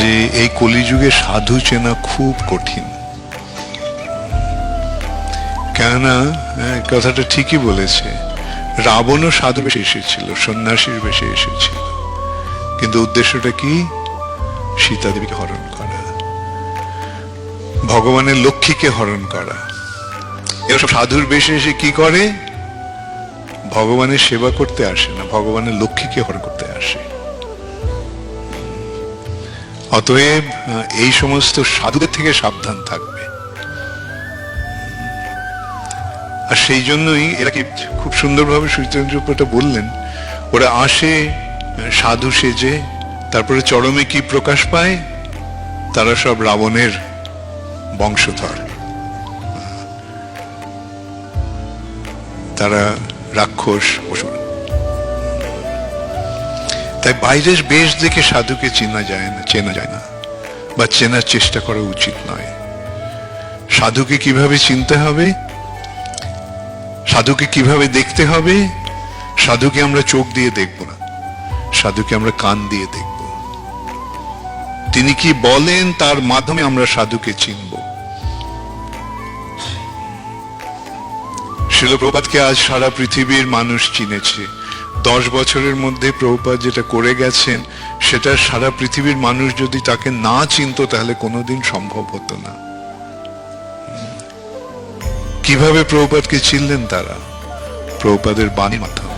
যে এই কলিযুগে সাধু চেনা খুব কঠিন। কেননা কথাটা ঠিকই বলেছে, রাবণও সাধু বেশে এসেছিল, সন্ন্যাসীর বেশে এসেছিল, কিন্তু উদ্দেশ্যটা কি? সীতা দেবীকে হরণ করা, ভগবানের লক্ষ্মীকে হরণ করা। এসব সাধুর বেশে এসে কি করে? ভগবানের সেবা করতে আসে না, ভগবানের লক্ষ্মীকে হরণ করতে আসে। অতএব এই সমস্ত সাধুদের থেকে সাবধান থাকবে। আর সেই জন্যই এরা কি খুব সুন্দরভাবে সুচন্দ্রটা বললেন, ওরা আসে সাধু সেজে, তারপরে চরমে কি প্রকাশ পায়? তারা সব রাবণের বংশধর, তারা রাক্ষস অসুর। তাই বাইরের বেশ দেখে সাধুকে চেনা যায় না বা চেনার চেষ্টা করা উচিত নয়। সাধুকে কিভাবে চিনতে হবে, সাধুকে কিভাবে দেখতে হবে? সাধুকে আমরা চোখ দিয়ে দেখব না, সাধুকে আমরা কান দিয়ে দেখব। তিনি কি বলেন তার মাধ্যমে আমরা সাধুকে চিনব। শিল প্রভুপাদকে আজ সারা পৃথিবীর মানুষ চিনেছে। 10 বছরের মধ্যে প্রভুপাদ যেটা করে গেছেন, সেটা সারা পৃথিবীর মানুষ যদি তাকে না চিনত তাহলে কোনোদিন সম্ভব হতো না। কিভাবে প্রভুপাদকে চিনলেন তারা? প্রভুপাদের বাণীর মাধ্যমে।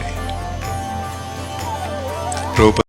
প্রভুপাদ